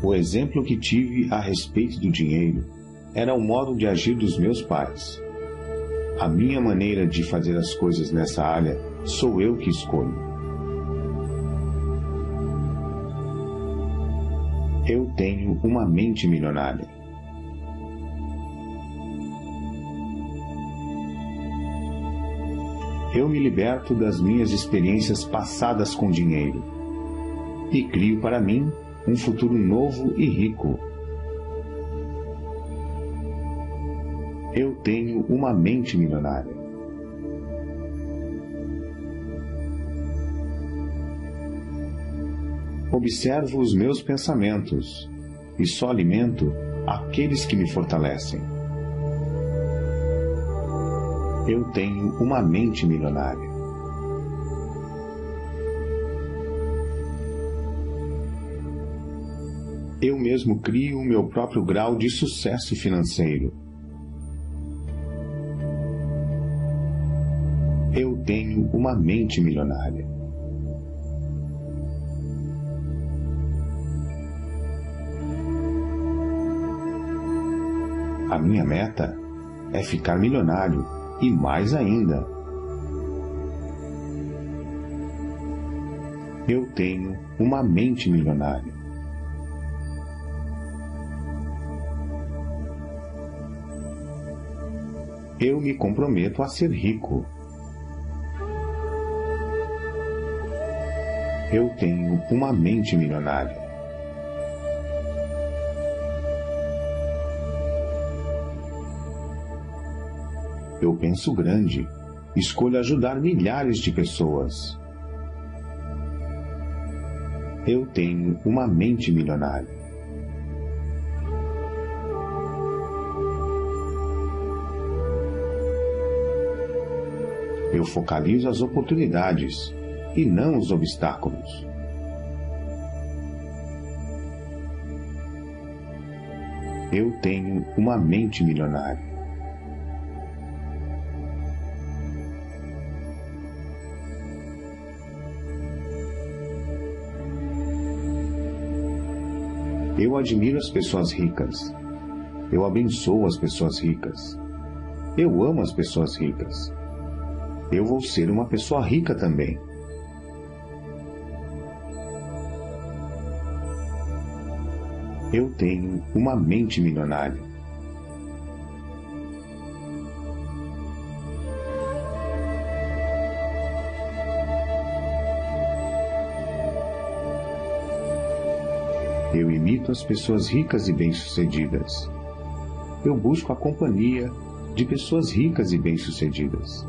O exemplo que tive a respeito do dinheiro era o modo de agir dos meus pais. A minha maneira de fazer as coisas nessa área sou eu que escolho. Eu tenho uma mente milionária. Eu me liberto das minhas experiências passadas com dinheiro e crio para mim um futuro novo e rico. Eu tenho uma mente milionária. Observo os meus pensamentos e só alimento aqueles que me fortalecem. Eu tenho uma mente milionária. Eu mesmo crio o meu próprio grau de sucesso financeiro. Eu tenho uma mente milionária. A minha meta é ficar milionário e mais ainda. Eu tenho uma mente milionária. Eu me comprometo a ser rico. Eu tenho uma mente milionária. Eu penso grande, escolho ajudar milhares de pessoas. Eu tenho uma mente milionária. Eu focalizo as oportunidades e não os obstáculos. Eu tenho uma mente milionária. Eu admiro as pessoas ricas. Eu abençoo as pessoas ricas. Eu amo as pessoas ricas. Eu vou ser uma pessoa rica também. Eu tenho uma mente milionária. Eu imito as pessoas ricas e bem-sucedidas. Eu busco a companhia de pessoas ricas e bem-sucedidas.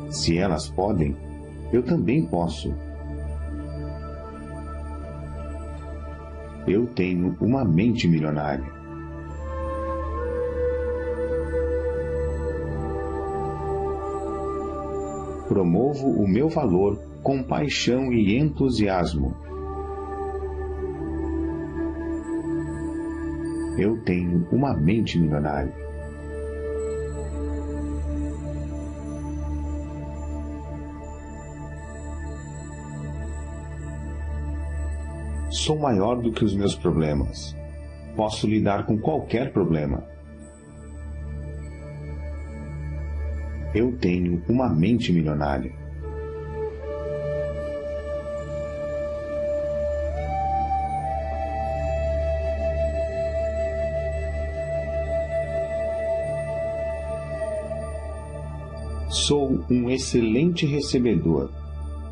Se elas podem, eu também posso. Eu tenho uma mente milionária. Promovo o meu valor com paixão e entusiasmo. Eu tenho uma mente milionária. Sou maior do que os meus problemas. Posso lidar com qualquer problema. Eu tenho uma mente milionária. Sou um excelente recebedor.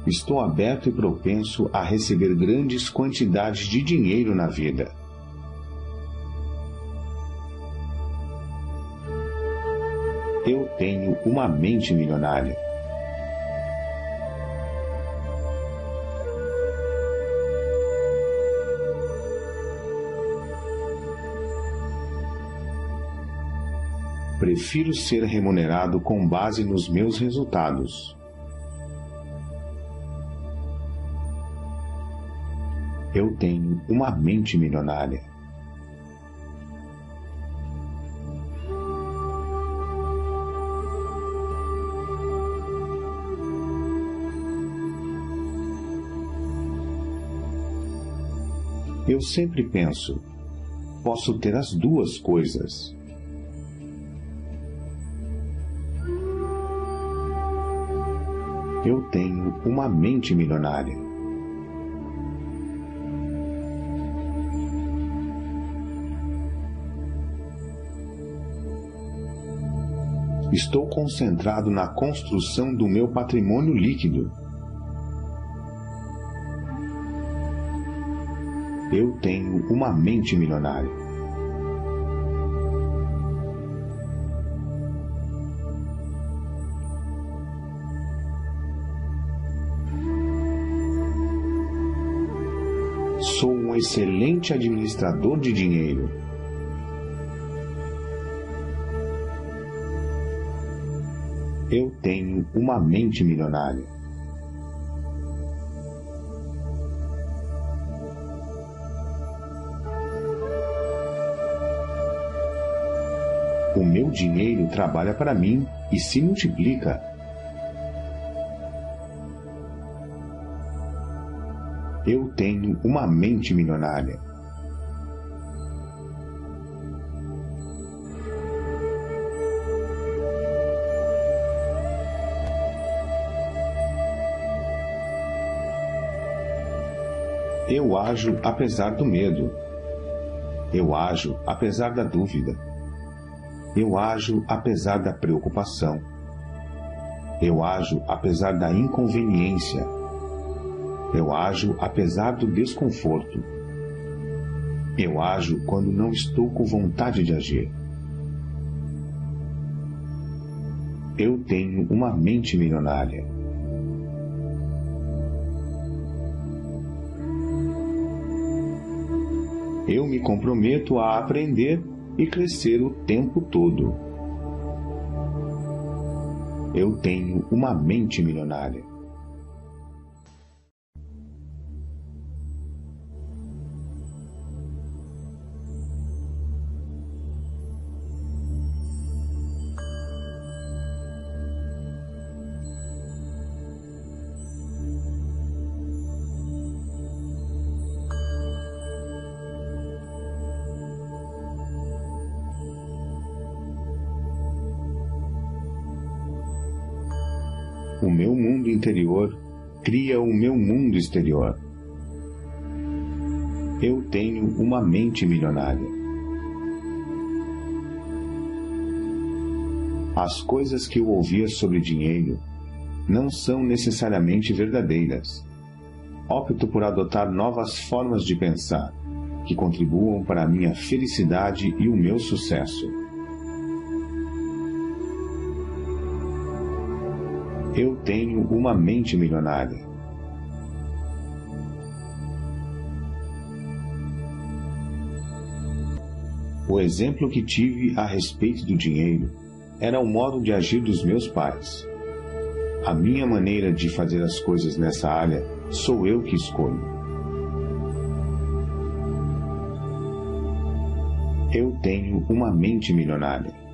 Estou aberto e propenso a receber grandes quantidades de dinheiro na vida. Eu tenho uma mente milionária. Prefiro ser remunerado com base nos meus resultados. Eu tenho uma mente milionária. Eu sempre penso, posso ter as duas coisas. Eu tenho uma mente milionária. Estou concentrado na construção do meu patrimônio líquido. Eu tenho uma mente milionária. Sou um excelente administrador de dinheiro. Eu tenho uma mente milionária. O meu dinheiro trabalha para mim e se multiplica. Eu tenho uma mente milionária. Eu ajo apesar do medo. Eu ajo apesar da dúvida. Eu ajo apesar da preocupação. Eu ajo apesar da inconveniência. Eu ajo apesar do desconforto. Eu ajo quando não estou com vontade de agir. Eu tenho uma mente milionária. Eu me comprometo a aprender e crescer o tempo todo. Eu tenho uma mente milionária. O meu mundo interior cria o meu mundo exterior. Eu tenho uma mente milionária. As coisas que eu ouvia sobre dinheiro não são necessariamente verdadeiras. Opto por adotar novas formas de pensar que contribuam para a minha felicidade e o meu sucesso. Eu tenho uma mente milionária. O exemplo que tive a respeito do dinheiro era o modo de agir dos meus pais. A minha maneira de fazer as coisas nessa área sou eu que escolho. Eu tenho uma mente milionária.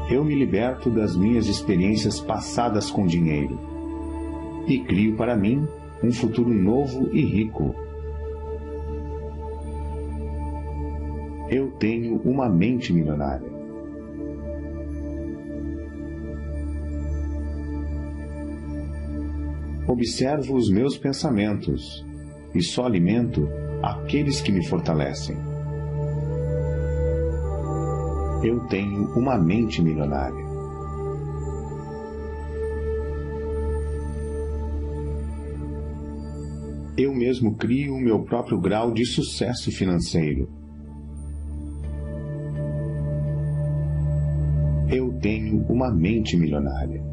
Eu me liberto das minhas experiências passadas com dinheiro e crio para mim um futuro novo e rico. Eu tenho uma mente milionária. Observo os meus pensamentos e só alimento aqueles que me fortalecem. Eu tenho uma mente milionária. Eu mesmo crio o meu próprio grau de sucesso financeiro. Eu tenho uma mente milionária.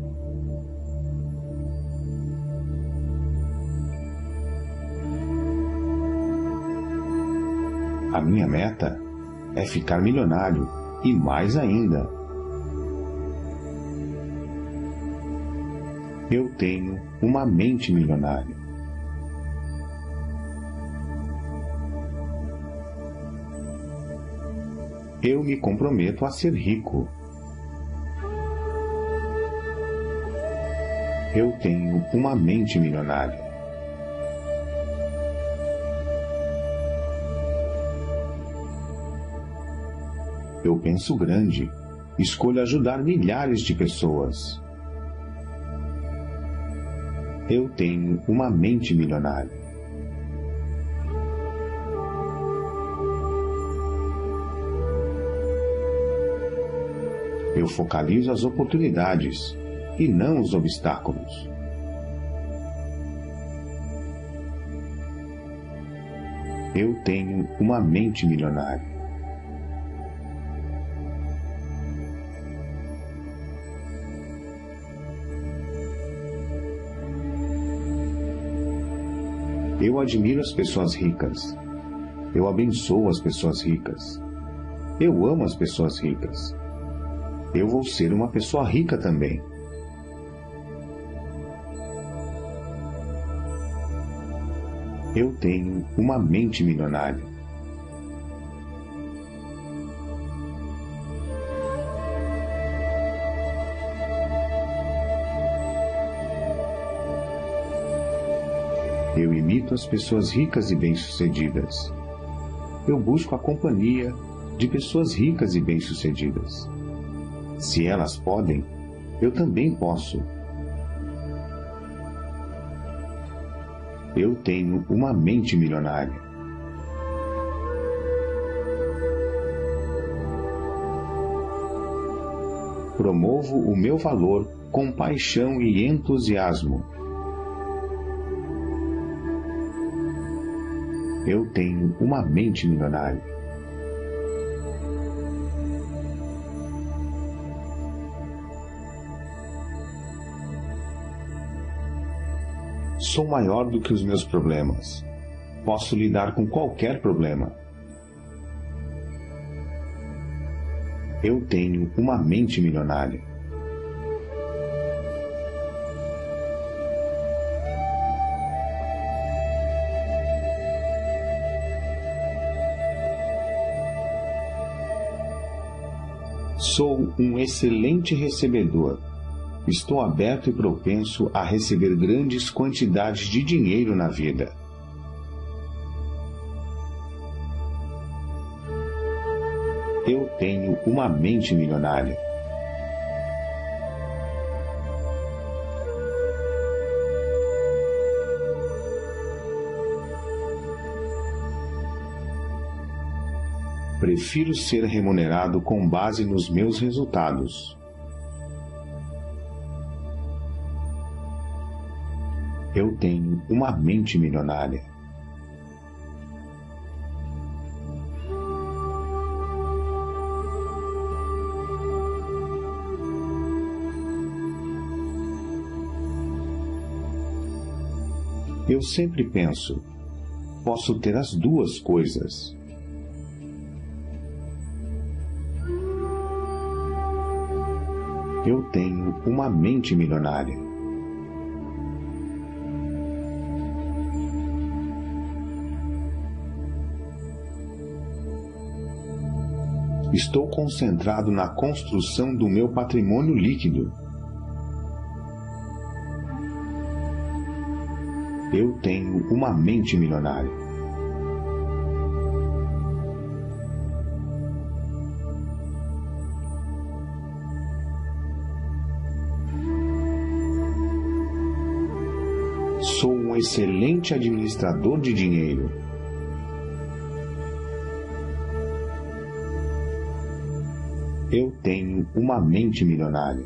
A minha meta é ficar milionário e mais ainda. Eu tenho uma mente milionária. Eu me comprometo a ser rico. Eu tenho uma mente milionária. Eu penso grande. Escolho ajudar milhares de pessoas. Eu tenho uma mente milionária. Eu focalizo as oportunidades e não os obstáculos. Eu tenho uma mente milionária. Eu admiro as pessoas ricas. Eu abençoo as pessoas ricas. Eu amo as pessoas ricas. Eu vou ser uma pessoa rica também. Eu tenho uma mente milionária. Eu imito as pessoas ricas e bem-sucedidas. Eu busco a companhia de pessoas ricas e bem-sucedidas. Se elas podem, eu também posso. Eu tenho uma mente milionária. Promovo o meu valor com paixão e entusiasmo. Eu tenho uma mente milionária. Sou maior do que os meus problemas. Posso lidar com qualquer problema. Eu tenho uma mente milionária. Sou um excelente recebedor. Estou aberto e propenso a receber grandes quantidades de dinheiro na vida. Eu tenho uma mente milionária. Prefiro ser remunerado com base nos meus resultados. Eu tenho uma mente milionária. Eu sempre penso, posso ter as duas coisas. Eu tenho uma mente milionária. Estou concentrado na construção do meu patrimônio líquido. Eu tenho uma mente milionária. Sou um excelente administrador de dinheiro. Eu tenho uma mente milionária.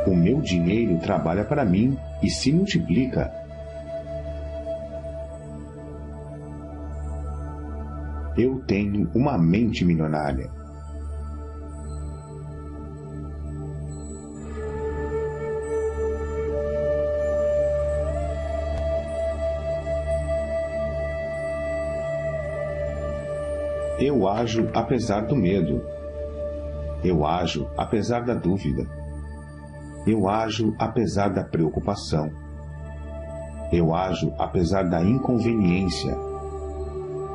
O meu dinheiro trabalha para mim e se multiplica. Eu tenho uma mente milionária. Eu ajo apesar do medo. Eu ajo apesar da dúvida. Eu ajo apesar da preocupação. Eu ajo apesar da inconveniência.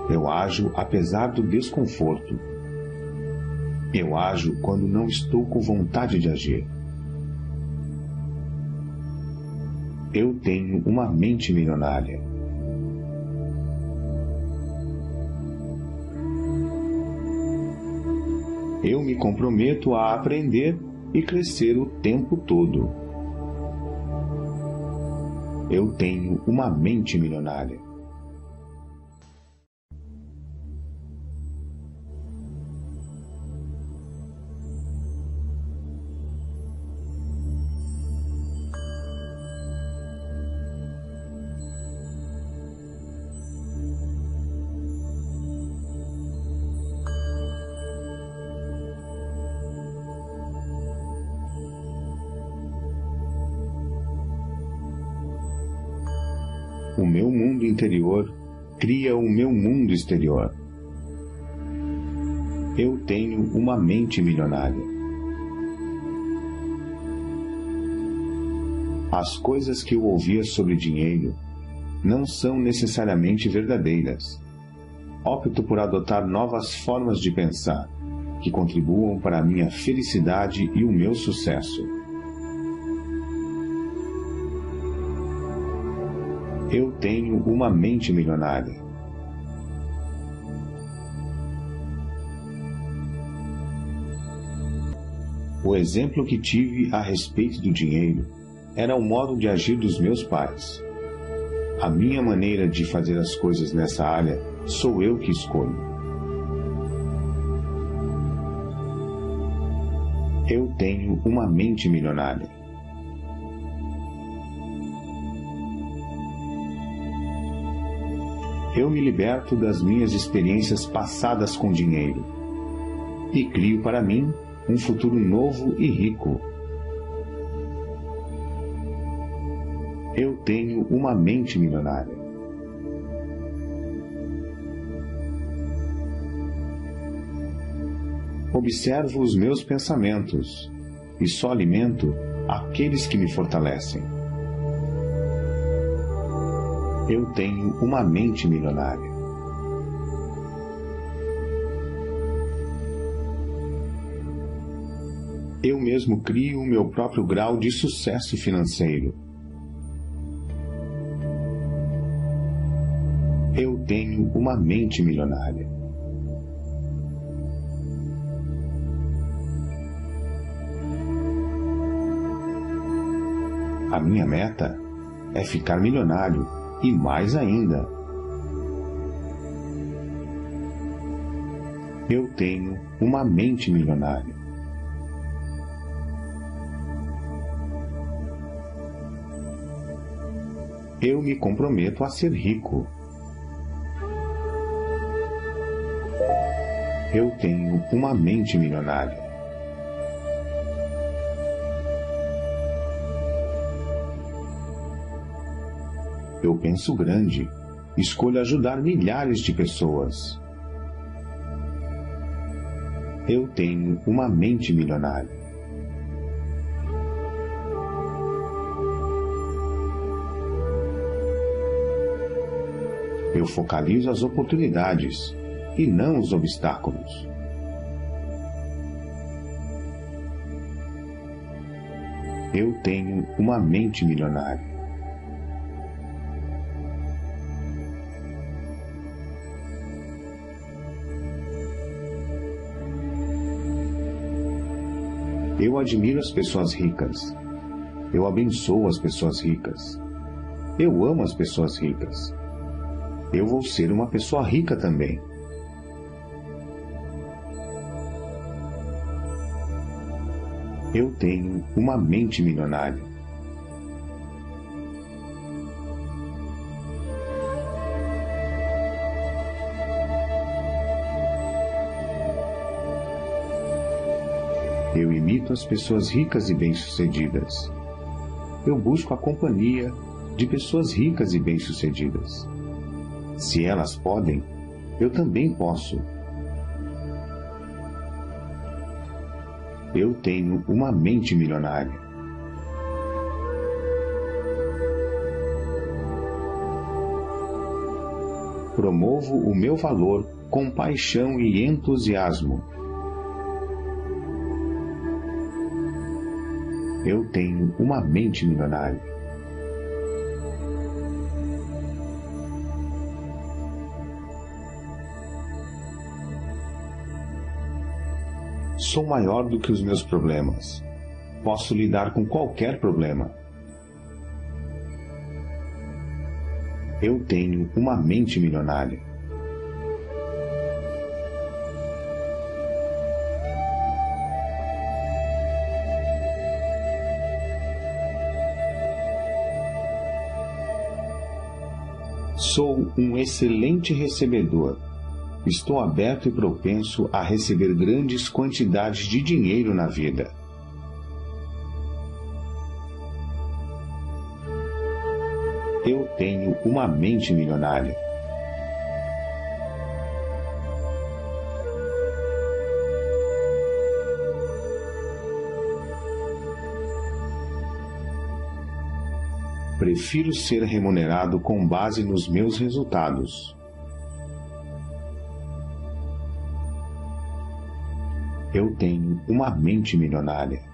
Eu ajo apesar do desconforto. Eu ajo quando não estou com vontade de agir. Eu tenho uma mente milionária. Eu me comprometo a aprender e crescer o tempo todo. Eu tenho uma mente milionária. O meu mundo interior cria o meu mundo exterior. Eu tenho uma mente milionária. As coisas que eu ouvia sobre dinheiro não são necessariamente verdadeiras. Opto por adotar novas formas de pensar que contribuam para a minha felicidade e o meu sucesso. Eu tenho uma mente milionária. O exemplo que tive a respeito do dinheiro era o modo de agir dos meus pais. A minha maneira de fazer as coisas nessa área sou eu que escolho. Eu tenho uma mente milionária. Eu me liberto das minhas experiências passadas com dinheiro e crio para mim um futuro novo e rico. Eu tenho uma mente milionária. Observo os meus pensamentos e só alimento aqueles que me fortalecem. Eu tenho uma mente milionária. Eu mesmo crio o meu próprio grau de sucesso financeiro. Eu tenho uma mente milionária. A minha meta é ficar milionário e mais ainda. Eu tenho uma mente milionária. Eu me comprometo a ser rico. Eu tenho uma mente milionária. Eu penso grande, escolho ajudar milhares de pessoas. Eu tenho uma mente milionária. Eu focalizo as oportunidades e não os obstáculos. Eu tenho uma mente milionária. Eu admiro as pessoas ricas. Eu abençoo as pessoas ricas. Eu amo as pessoas ricas. Eu vou ser uma pessoa rica também. Eu tenho uma mente milionária. Eu imito as pessoas ricas e bem-sucedidas. Eu busco a companhia de pessoas ricas e bem-sucedidas. Se elas podem, eu também posso. Eu tenho uma mente milionária. promovo o meu valor com paixão e entusiasmo. Eu tenho uma mente milionária. Sou maior do que os meus problemas. Posso lidar com qualquer problema. Eu tenho uma mente milionária. Sou um excelente recebedor. Estou aberto e propenso a receber grandes quantidades de dinheiro na vida. Eu tenho uma mente milionária. Prefiro ser remunerado com base nos meus resultados. Eu tenho uma mente milionária.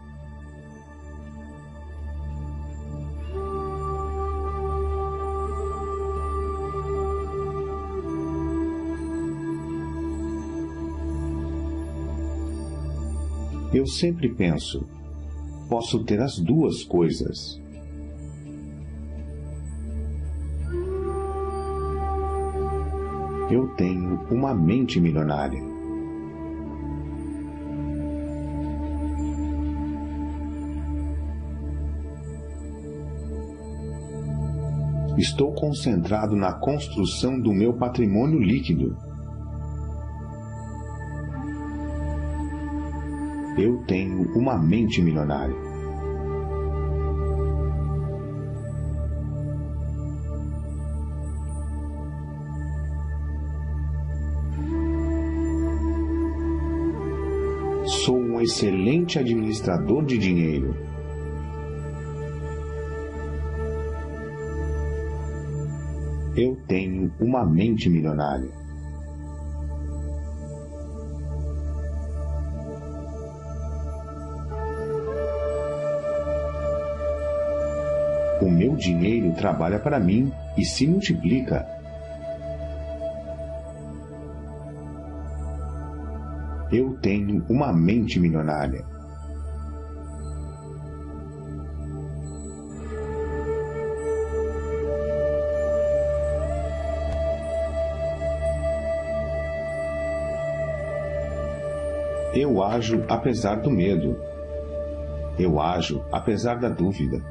Eu sempre penso, posso ter as duas coisas. Eu tenho uma mente milionária. Estou concentrado na construção do meu patrimônio líquido. Eu tenho uma mente milionária. Sou um excelente administrador de dinheiro. Eu tenho uma mente milionária. O meu dinheiro trabalha para mim e se multiplica. Eu tenho uma mente milionária. Eu ajo apesar do medo. Eu ajo apesar da dúvida.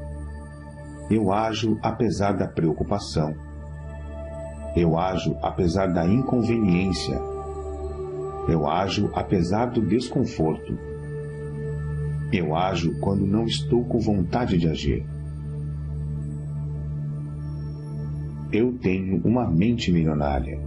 Eu ajo apesar da preocupação. Eu ajo apesar da inconveniência. Eu ajo apesar do desconforto. Eu ajo quando não estou com vontade de agir. Eu tenho uma mente milionária.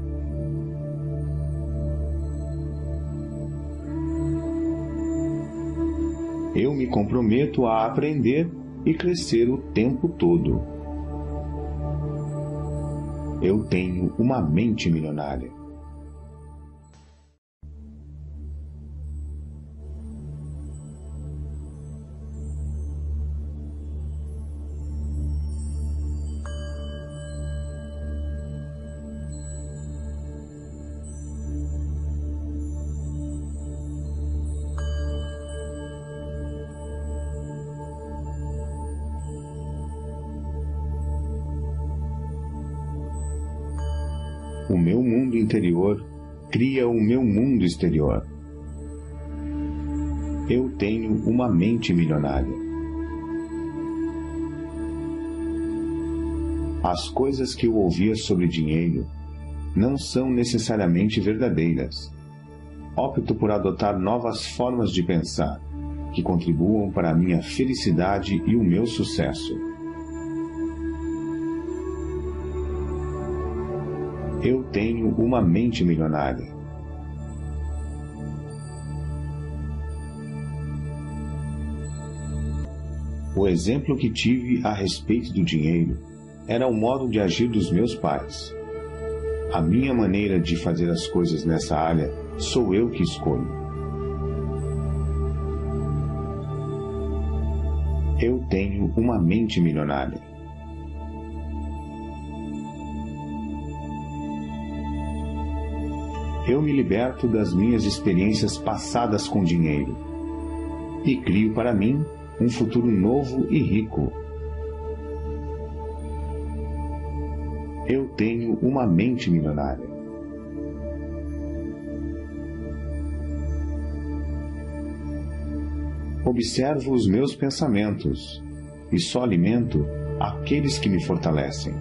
Eu me comprometo a aprender e crescer o tempo todo. Eu tenho uma mente milionária. O meu mundo interior cria o meu mundo exterior. Eu tenho uma mente milionária. As coisas que eu ouvia sobre dinheiro não são necessariamente verdadeiras. Opto por adotar novas formas de pensar, que contribuam para a minha felicidade e o meu sucesso. Eu tenho uma mente milionária. O exemplo que tive a respeito do dinheiro era o modo de agir dos meus pais. A minha maneira de fazer as coisas nessa área sou eu que escolho. Eu tenho uma mente milionária. Eu me liberto das minhas experiências passadas com dinheiro e crio para mim um futuro novo e rico. Eu tenho uma mente milionária. Observo os meus pensamentos e só alimento aqueles que me fortalecem.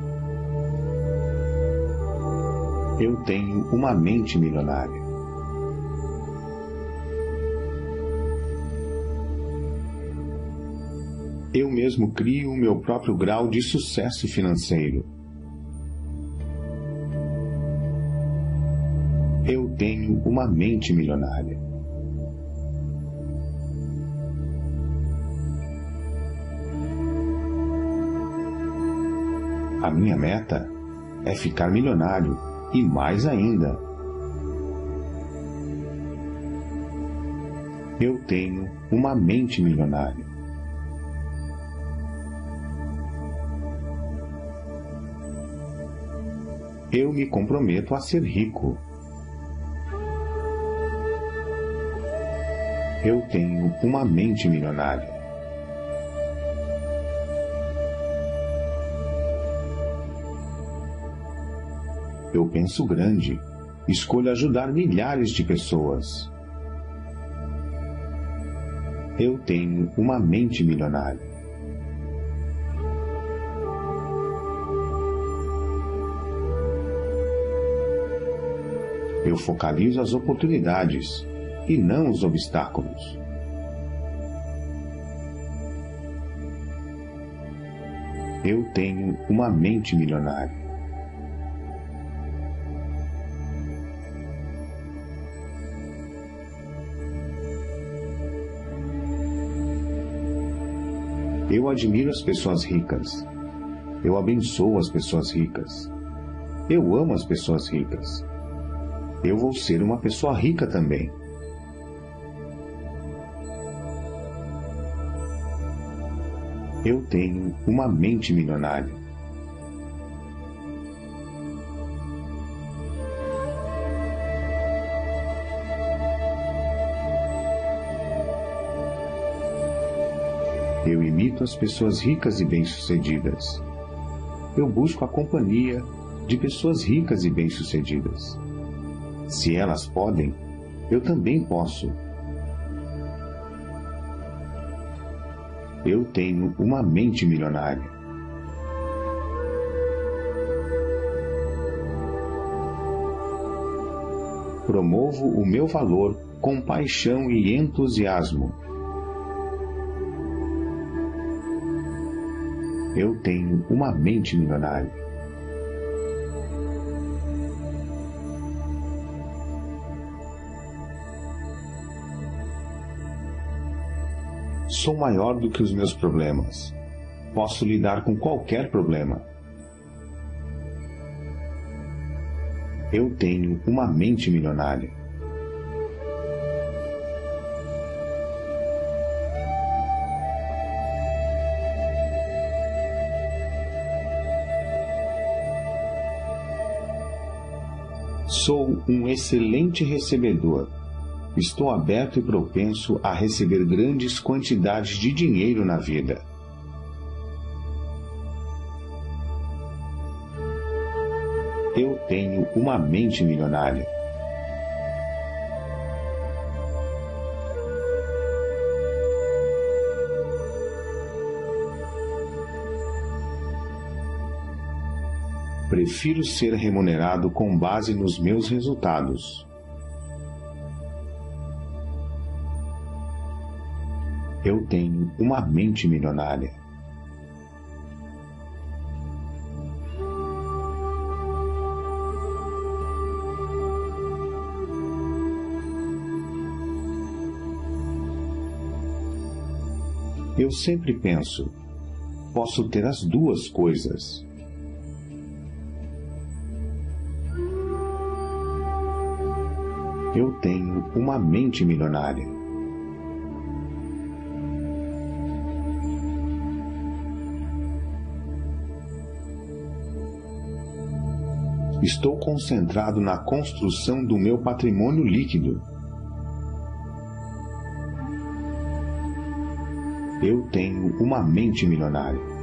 Eu tenho uma mente milionária. Eu mesmo crio o meu próprio grau de sucesso financeiro. Eu tenho uma mente milionária. A minha meta é ficar milionário e mais ainda. Eu tenho uma mente milionária. Eu me comprometo a ser rico. Eu tenho uma mente milionária. Eu penso grande, escolho ajudar milhares de pessoas. Eu tenho uma mente milionária. Eu focalizo as oportunidades e não os obstáculos. Eu tenho uma mente milionária. Eu admiro as pessoas ricas. Eu abençoo as pessoas ricas. Eu amo as pessoas ricas. Eu vou ser uma pessoa rica também. Eu tenho uma mente milionária. Eu imito as pessoas ricas e bem-sucedidas. Eu busco a companhia de pessoas ricas e bem-sucedidas. Se elas podem, eu também posso. Eu tenho uma mente milionária. Promovo o meu valor com paixão e entusiasmo. Eu tenho uma mente milionária. Sou maior do que os meus problemas. Posso lidar com qualquer problema. Eu tenho uma mente milionária. Sou um excelente recebedor. Estou aberto e propenso a receber grandes quantidades de dinheiro na vida. Eu tenho uma mente milionária. Prefiro ser remunerado com base nos meus resultados. Eu tenho uma mente milionária. Eu sempre penso, posso ter as duas coisas. Eu tenho uma mente milionária. Estou concentrado na construção do meu patrimônio líquido. Eu tenho uma mente milionária.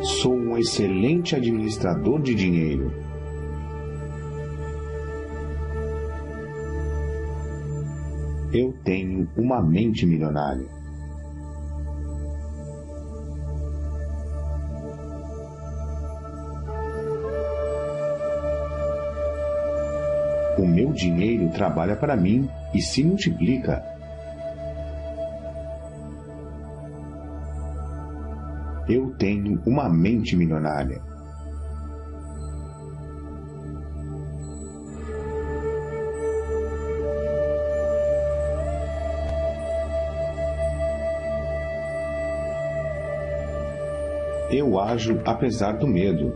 Sou um excelente administrador de dinheiro. Eu tenho uma mente milionária. O meu dinheiro trabalha para mim e se multiplica. Eu tenho uma mente milionária. Eu ajo apesar do medo.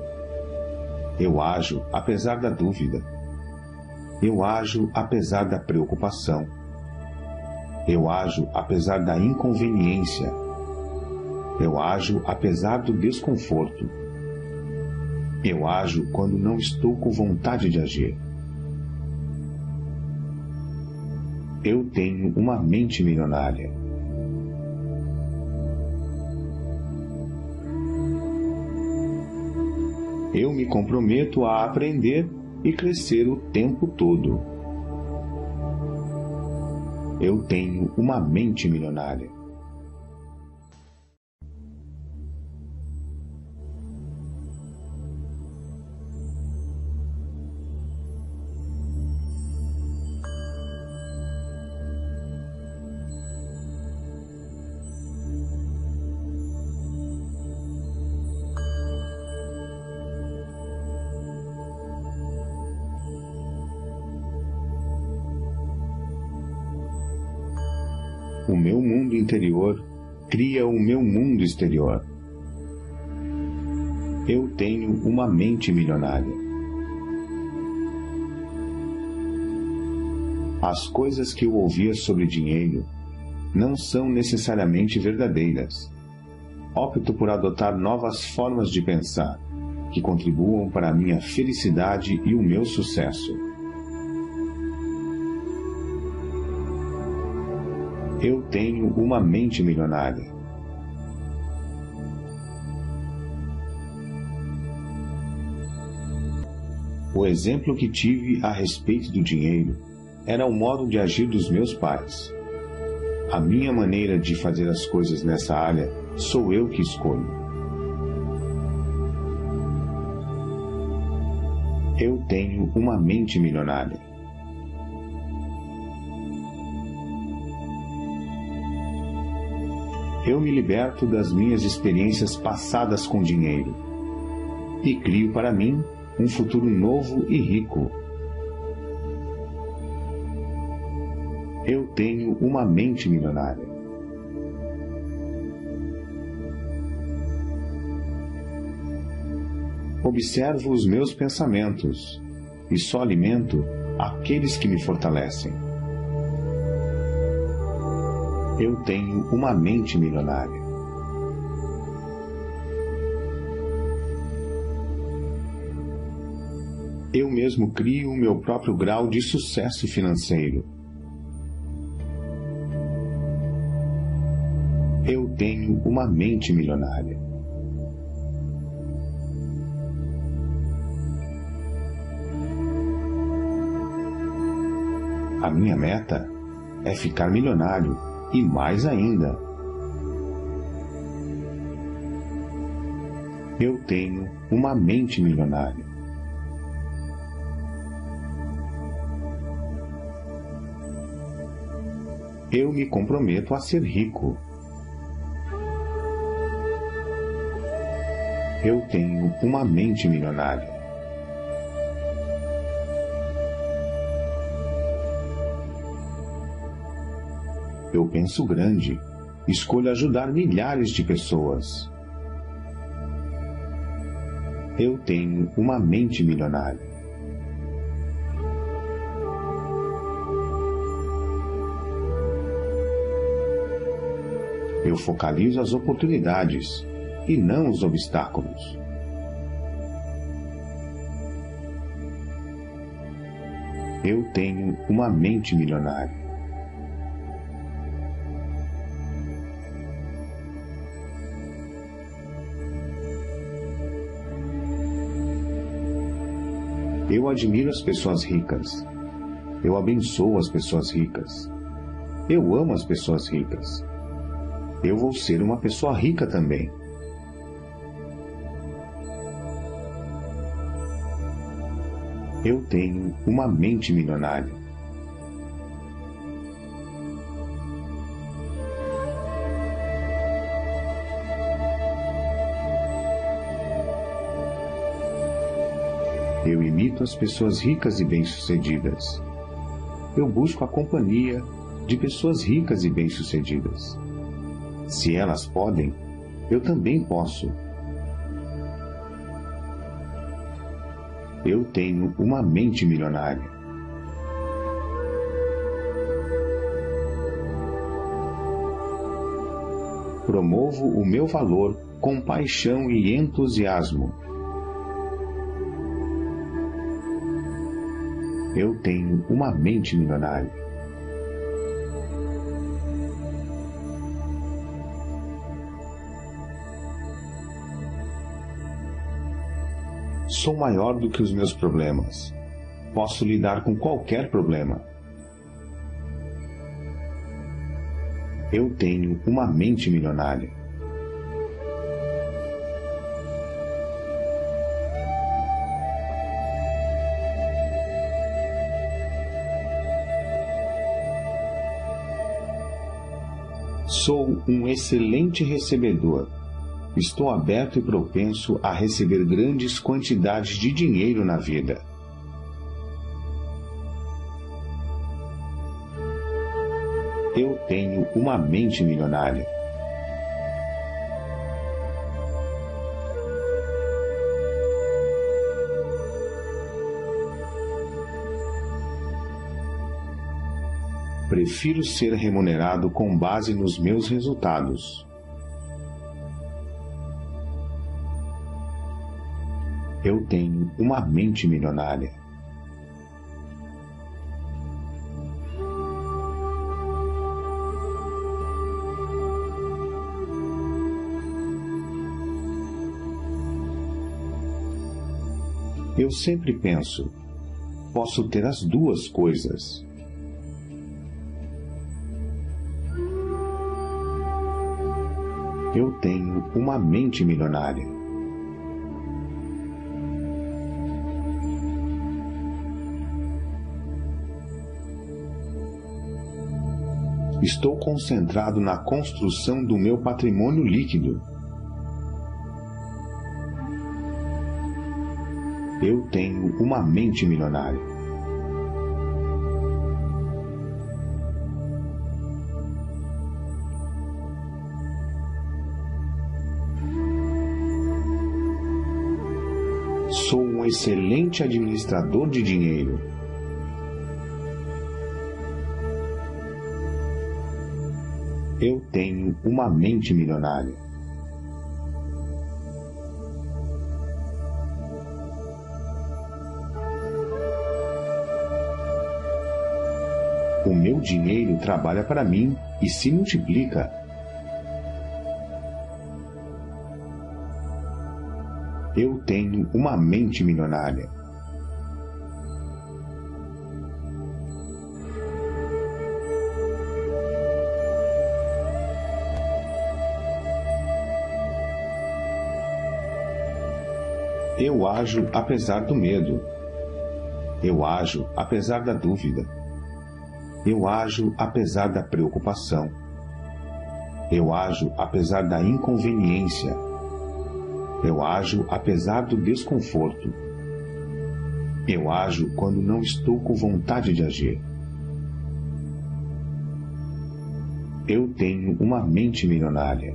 Eu ajo apesar da dúvida. Eu ajo apesar da preocupação. Eu ajo apesar da inconveniência. Eu ajo apesar do desconforto. Eu ajo quando não estou com vontade de agir. Eu tenho uma mente milionária. Eu me comprometo a aprender e crescer o tempo todo. Eu tenho uma mente milionária. O meu mundo interior cria o meu mundo exterior. Eu tenho uma mente milionária. As coisas que eu ouvia sobre dinheiro não são necessariamente verdadeiras. Opto por adotar novas formas de pensar que contribuam para a minha felicidade e o meu sucesso. Eu tenho uma mente milionária. O exemplo que tive a respeito do dinheiro era o modo de agir dos meus pais. A minha maneira de fazer as coisas nessa área sou eu que escolho. Eu tenho uma mente milionária. Eu me liberto das minhas experiências passadas com dinheiro e crio para mim um futuro novo e rico. Eu tenho uma mente milionária. Observo os meus pensamentos e só alimento aqueles que me fortalecem. Eu tenho uma mente milionária. Eu mesmo crio o meu próprio grau de sucesso financeiro. Eu tenho uma mente milionária. A minha meta é ficar milionário e mais ainda. Eu tenho uma mente milionária. Eu me comprometo a ser rico. Eu tenho uma mente milionária. Eu penso grande escolho ajudar milhares de pessoas. Eu tenho uma mente milionária. Eu focalizo as oportunidades e não os obstáculos. Eu tenho uma mente milionária. Eu admiro as pessoas ricas. Eu abençoo as pessoas ricas. Eu amo as pessoas ricas. Eu vou ser uma pessoa rica também. Eu tenho uma mente milionária. Eu imito as pessoas ricas e bem-sucedidas. Eu busco a companhia de pessoas ricas e bem-sucedidas. Se elas podem, eu também posso. Eu tenho uma mente milionária. Promovo o meu valor com paixão e entusiasmo. Eu tenho uma mente milionária. Sou maior do que os meus problemas. Posso lidar com qualquer problema. Eu tenho uma mente milionária. Sou um excelente recebedor. Estou aberto e propenso a receber grandes quantidades de dinheiro na vida. Eu tenho uma mente milionária. Prefiro ser remunerado com base nos meus resultados. Eu tenho uma mente milionária. Eu sempre penso, posso ter as duas coisas. Eu tenho uma mente milionária. Estou concentrado na construção do meu patrimônio líquido. Eu tenho uma mente milionária. Sou um excelente administrador de dinheiro. Eu tenho uma mente milionária. O meu dinheiro trabalha para mim e se multiplica. Eu tenho uma mente milionária. Eu ajo apesar do medo. Eu ajo apesar da dúvida. Eu ajo apesar da preocupação. Eu ajo apesar da inconveniência. Eu ajo apesar do desconforto. Eu ajo quando não estou com vontade de agir. Eu tenho uma mente milionária.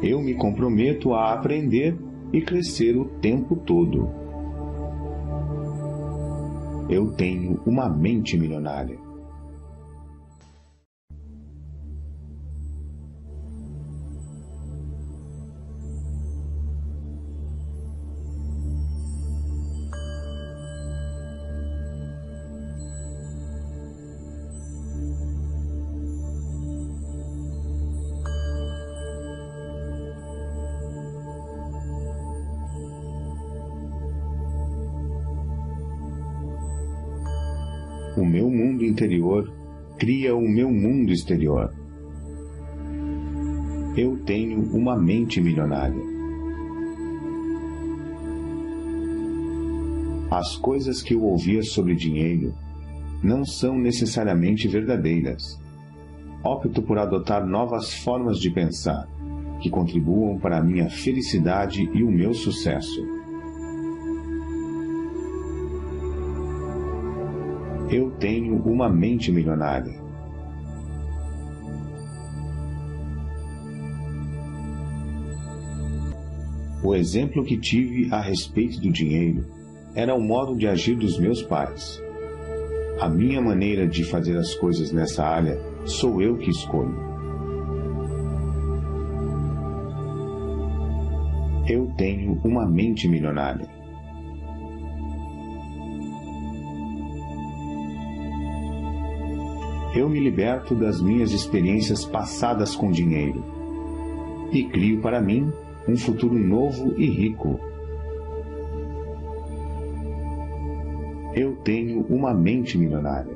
Eu me comprometo a aprender e crescer o tempo todo. Eu tenho uma mente milionária. O meu mundo interior cria o meu mundo exterior. Eu tenho uma mente milionária. As coisas que eu ouvia sobre dinheiro não são necessariamente verdadeiras. Opto por adotar novas formas de pensar, que contribuam para a minha felicidade e o meu sucesso. Eu tenho uma mente milionária. O exemplo que tive a respeito do dinheiro era o modo de agir dos meus pais. A minha maneira de fazer as coisas nessa área sou eu que escolho. Eu tenho uma mente milionária. Eu me liberto das minhas experiências passadas com dinheiro e crio para mim um futuro novo e rico. Eu tenho uma mente milionária.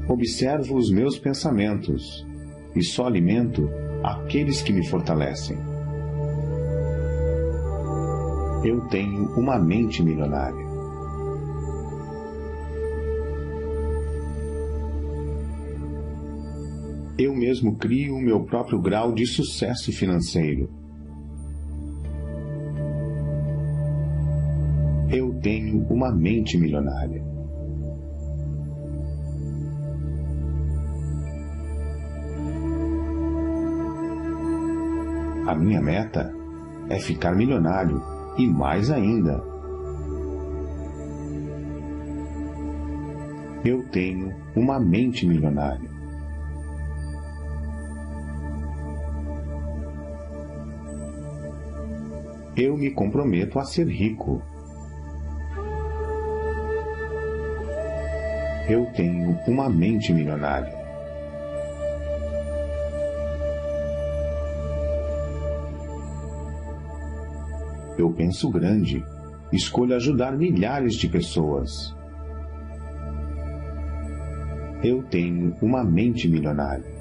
Observo os meus pensamentos e só alimento aqueles que me fortalecem. Eu tenho uma mente milionária. Eu mesmo crio o meu próprio grau de sucesso financeiro. Eu tenho uma mente milionária. A minha meta é ficar milionário. E mais ainda, eu tenho uma mente milionária. Eu me comprometo a ser rico. Eu tenho uma mente milionária. Eu penso grande, escolho ajudar milhares de pessoas. Eu tenho uma mente milionária.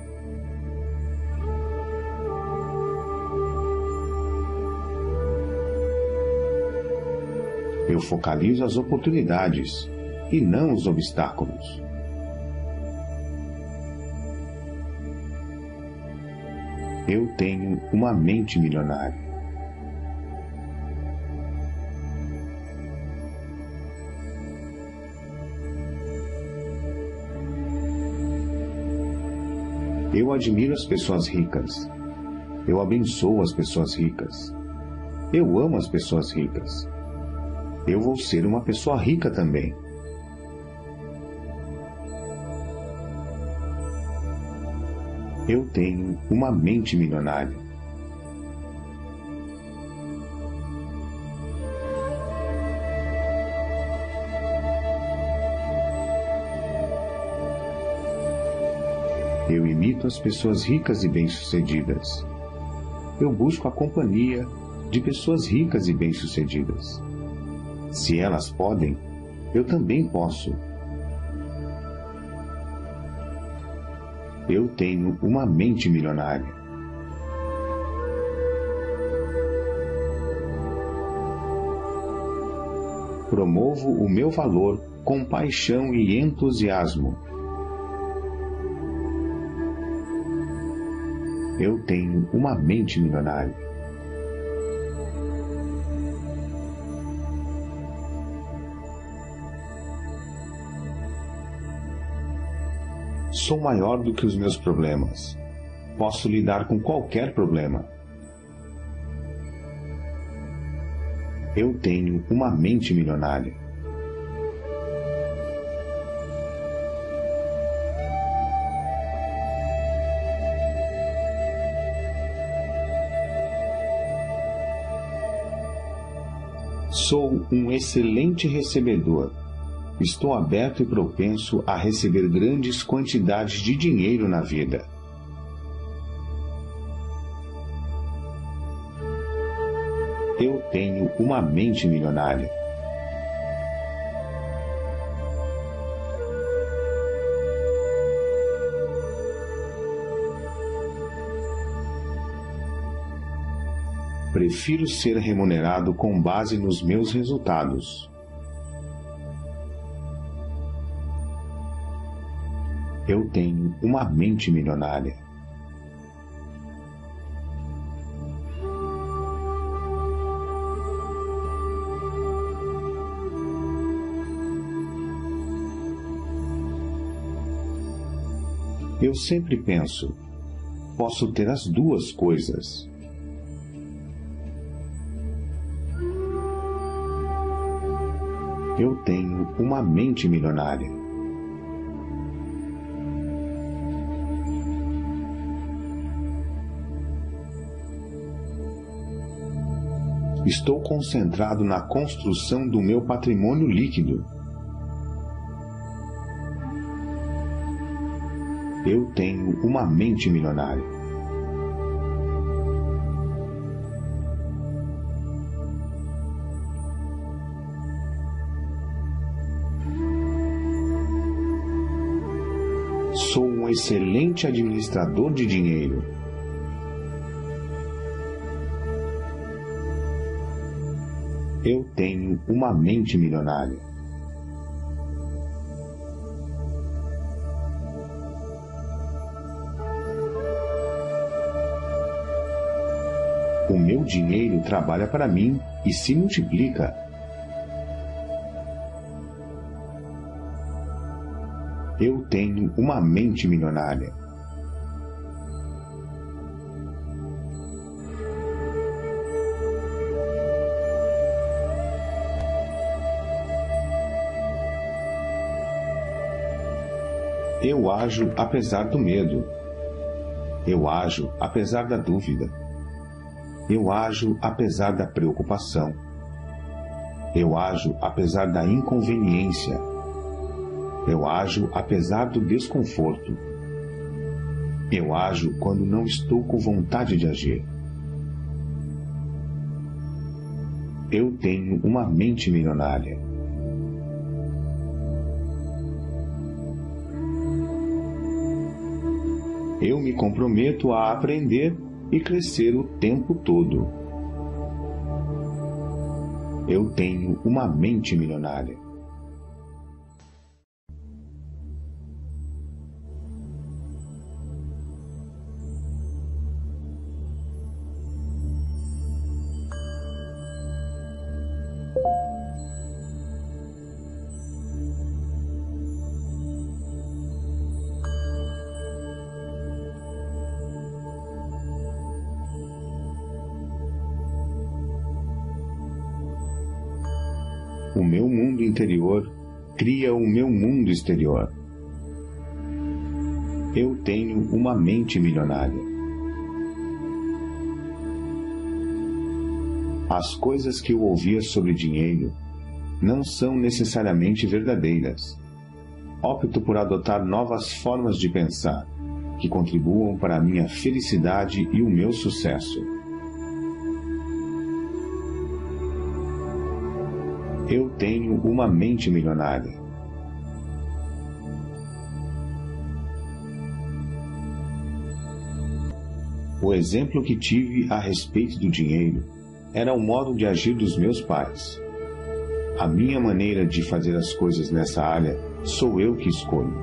Eu focalizo as oportunidades e não os obstáculos. Eu tenho uma mente milionária. Eu admiro as pessoas ricas. Eu abençoo as pessoas ricas. Eu amo as pessoas ricas. Eu vou ser uma pessoa rica também. Eu tenho uma mente milionária. Eu imito as pessoas ricas e bem-sucedidas. Eu busco a companhia de pessoas ricas e bem-sucedidas. Se elas podem, eu também posso. Eu tenho uma mente milionária. Promovo o meu valor com paixão e entusiasmo. Eu tenho uma mente milionária. Sou maior do que os meus problemas. Posso lidar com qualquer problema. Eu tenho uma mente milionária. Sou um excelente recebedor. Estou aberto e propenso a receber grandes quantidades de dinheiro na vida. Eu tenho uma mente milionária. Prefiro ser remunerado com base nos meus resultados. Eu tenho uma mente milionária. Eu sempre penso, posso ter as duas coisas. Eu tenho uma mente milionária. Estou concentrado na construção do meu patrimônio líquido. Eu tenho uma mente milionária. Sou um excelente administrador de dinheiro. Eu tenho uma mente milionária. O meu dinheiro trabalha para mim e se multiplica. Eu tenho uma mente milionária. Eu ajo apesar do medo. Eu ajo apesar da dúvida. Eu ajo apesar da preocupação. Eu ajo apesar da inconveniência. Eu ajo apesar do desconforto. Eu ajo quando não estou com vontade de agir. Eu tenho uma mente milionária. Eu me comprometo a aprender e crescer o tempo todo. Eu tenho uma mente milionária. O meu mundo interior cria o meu mundo exterior. Eu tenho uma mente milionária. As coisas que eu ouvia sobre dinheiro não são necessariamente verdadeiras. Opto por adotar novas formas de pensar que contribuam para a minha felicidade e o meu sucesso. Eu tenho uma mente milionária. O exemplo que tive a respeito do dinheiro era o modo de agir dos meus pais. A minha maneira de fazer as coisas nessa área sou eu que escolho.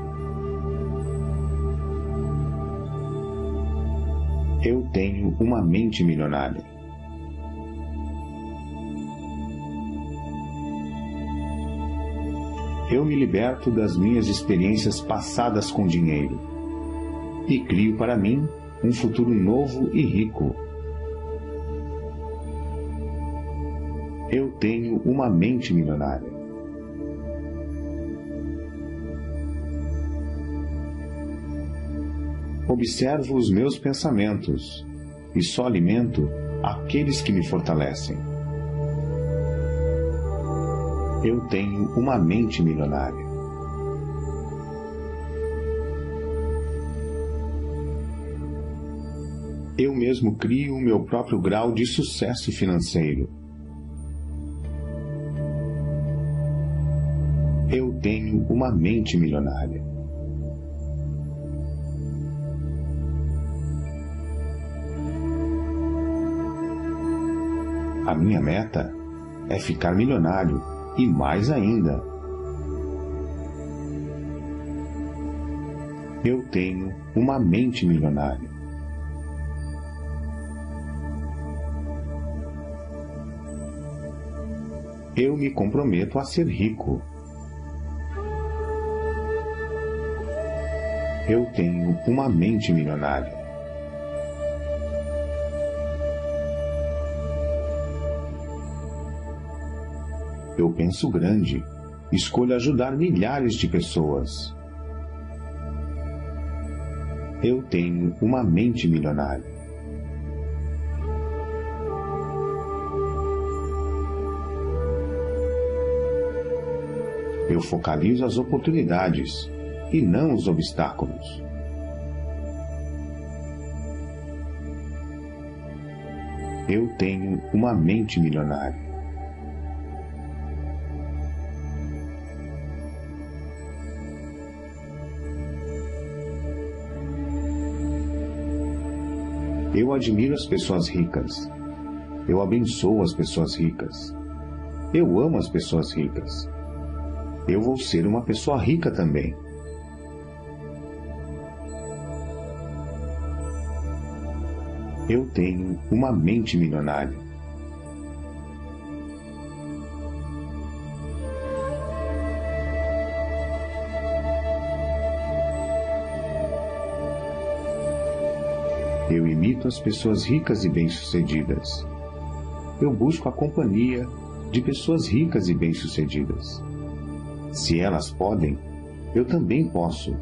Eu tenho uma mente milionária. Eu me liberto das minhas experiências passadas com dinheiro e crio para mim um futuro novo e rico. Eu tenho uma mente milionária. Observo os meus pensamentos e só alimento aqueles que me fortalecem. Eu tenho uma mente milionária. Eu mesmo crio o meu próprio grau de sucesso financeiro. Eu tenho uma mente milionária. A minha meta é ficar milionário e mais ainda. Eu tenho uma mente milionária. Eu me comprometo a ser rico. Eu tenho uma mente milionária. Eu penso grande, escolho ajudar milhares de pessoas. Eu tenho uma mente milionária. Eu focalizo as oportunidades e não os obstáculos. Eu tenho uma mente milionária. Eu admiro as pessoas ricas. Eu abençoo as pessoas ricas. Eu amo as pessoas ricas. Eu vou ser uma pessoa rica também. Eu tenho uma mente milionária. Eu imito as pessoas ricas e bem-sucedidas. Eu busco a companhia de pessoas ricas e bem-sucedidas. Se elas podem, eu também posso.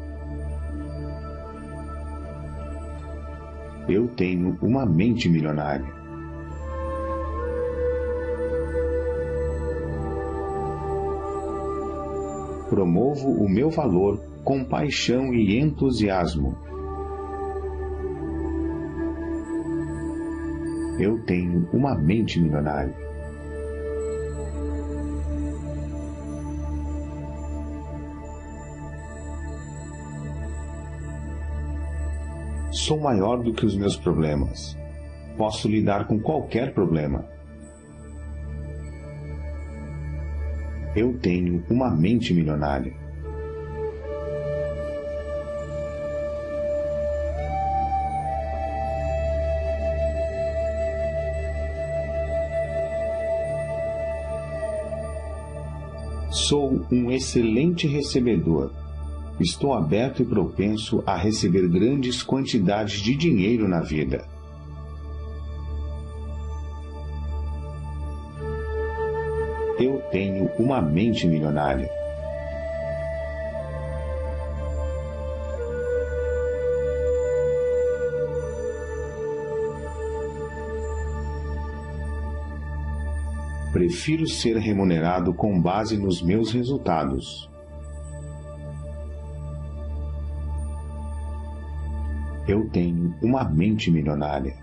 Eu tenho uma mente milionária. Promovo o meu valor com paixão e entusiasmo. Eu tenho uma mente milionária. Sou maior do que os meus problemas. Posso lidar com qualquer problema. Eu tenho uma mente milionária. Sou um excelente recebedor. Estou aberto e propenso a receber grandes quantidades de dinheiro na vida. Eu tenho uma mente milionária. Prefiro ser remunerado com base nos meus resultados. Eu tenho uma mente milionária.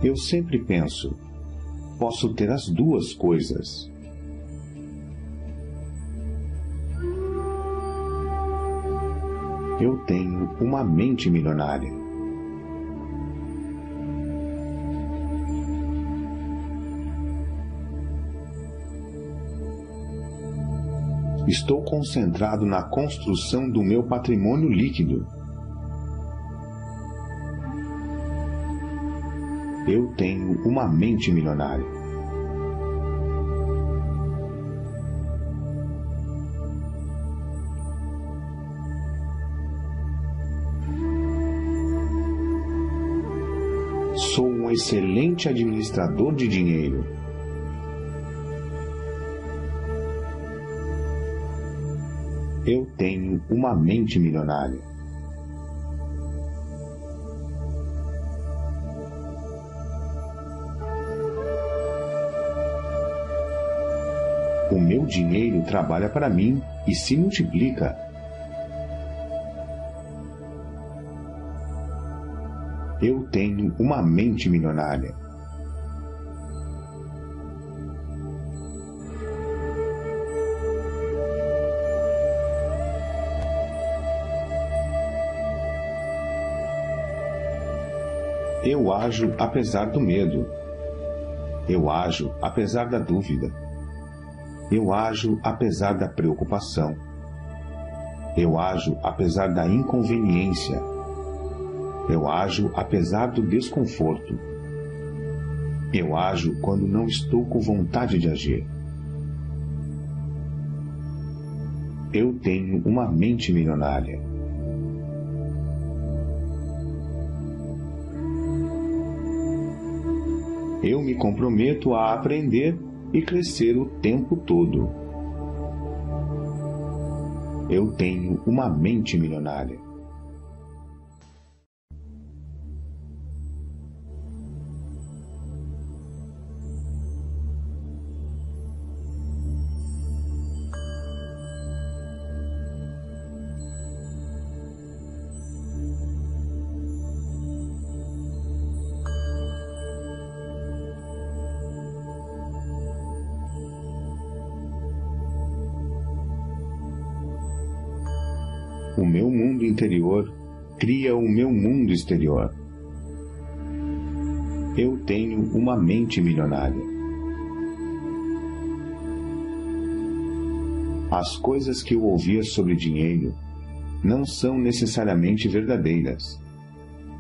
Eu sempre penso, posso ter as duas coisas. Eu tenho uma mente milionária. Estou concentrado na construção do meu patrimônio líquido. Eu tenho uma mente milionária. Sou um excelente administrador de dinheiro. Eu tenho uma mente milionária. O meu dinheiro trabalha para mim e se multiplica. Eu tenho uma mente milionária. Eu ajo apesar do medo. Eu ajo apesar da dúvida. Eu ajo apesar da preocupação. Eu ajo apesar da inconveniência. Eu ajo apesar do desconforto. Eu ajo quando não estou com vontade de agir. Eu tenho uma mente milionária. Eu me comprometo a aprender e crescer o tempo todo. Eu tenho uma mente milionária. O meu mundo interior cria o meu mundo exterior. Eu tenho uma mente milionária. As coisas que eu ouvia sobre dinheiro não são necessariamente verdadeiras.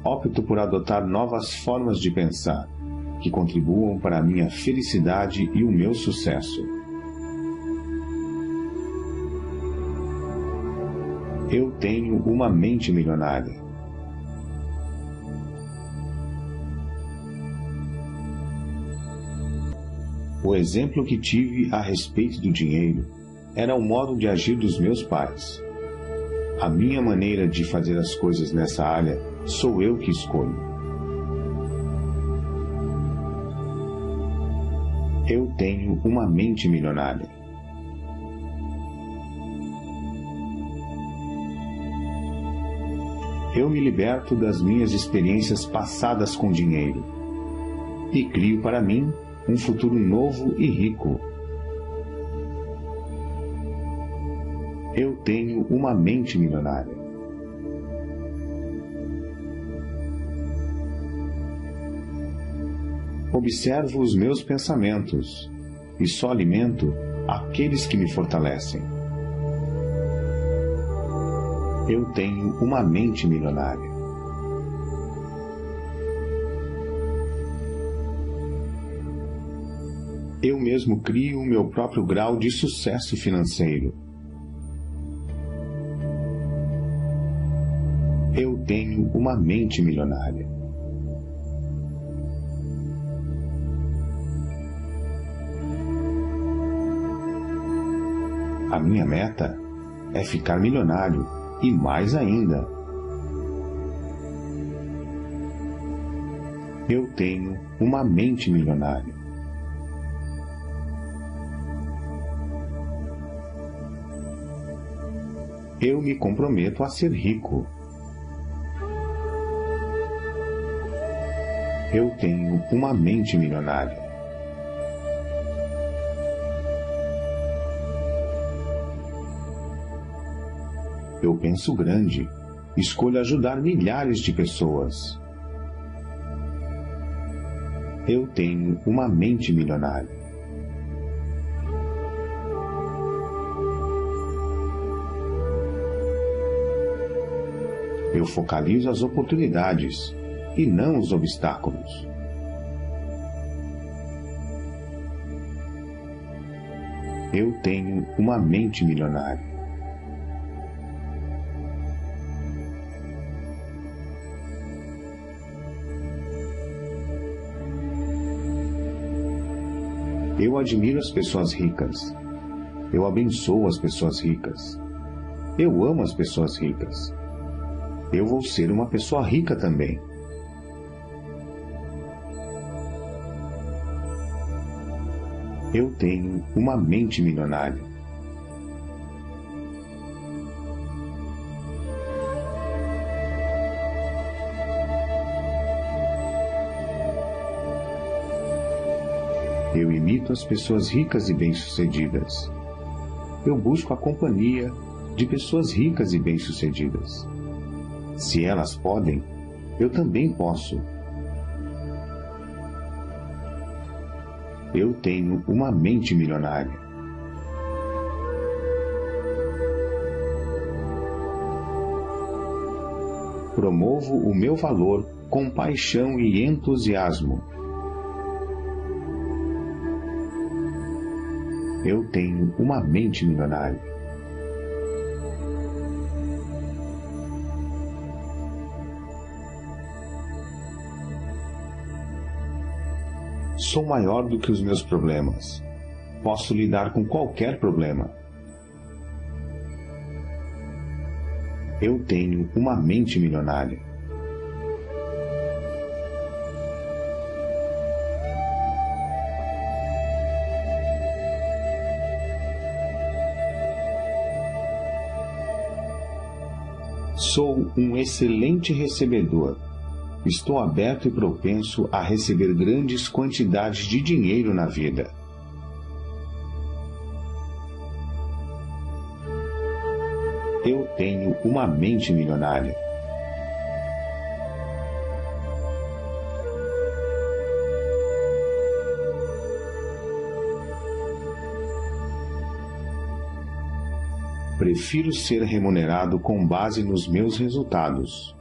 Opto por adotar novas formas de pensar que contribuam para a minha felicidade e o meu sucesso. Eu tenho uma mente milionária. O exemplo que tive a respeito do dinheiro era o modo de agir dos meus pais. A minha maneira de fazer as coisas nessa área sou eu que escolho. Eu tenho uma mente milionária. Eu me liberto das minhas experiências passadas com dinheiro e crio para mim um futuro novo e rico. Eu tenho uma mente milionária. Observo os meus pensamentos e só alimento aqueles que me fortalecem. Eu tenho uma mente milionária. Eu mesmo crio o meu próprio grau de sucesso financeiro. Eu tenho uma mente milionária. A minha meta é ficar milionário e mais ainda. Eu tenho uma mente milionária. Eu me comprometo a ser rico. Eu tenho uma mente milionária. Eu penso grande, escolho ajudar milhares de pessoas. Eu tenho uma mente milionária. Eu focalizo as oportunidades e não os obstáculos. Eu tenho uma mente milionária. Eu admiro as pessoas ricas. Eu abençoo as pessoas ricas. Eu amo as pessoas ricas. Eu vou ser uma pessoa rica também. Eu tenho uma mente milionária. Eu imito as pessoas ricas e bem-sucedidas. Eu busco a companhia de pessoas ricas e bem-sucedidas. Se elas podem, eu também posso. Eu tenho uma mente milionária. Promovo o meu valor com paixão e entusiasmo. Eu tenho uma mente milionária. Sou maior do que os meus problemas. Posso lidar com qualquer problema. Eu tenho uma mente milionária. Sou um excelente recebedor. Estou aberto e propenso a receber grandes quantidades de dinheiro na vida. Eu tenho uma mente milionária. Prefiro ser remunerado com base nos meus resultados.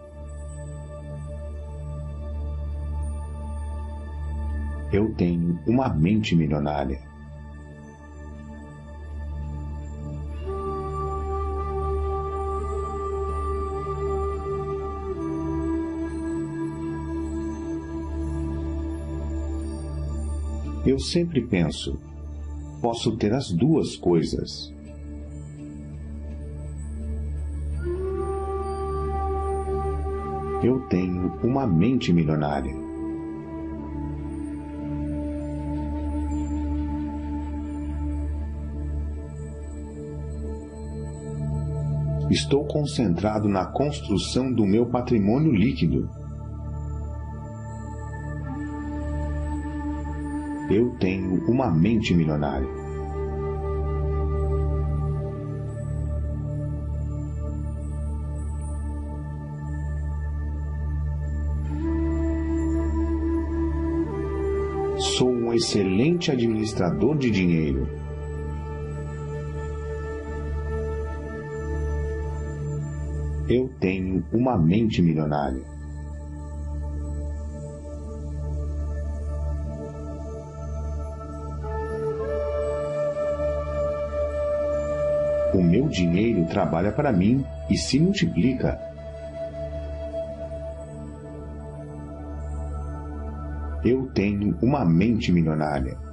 Eu tenho uma mente milionária. Eu sempre penso, posso ter as duas coisas. Eu tenho uma mente milionária. Estou concentrado na construção do meu patrimônio líquido. Eu tenho uma mente milionária. Sou um excelente administrador de dinheiro. Eu tenho uma mente milionária. O meu dinheiro trabalha para mim e se multiplica. Eu tenho uma mente milionária.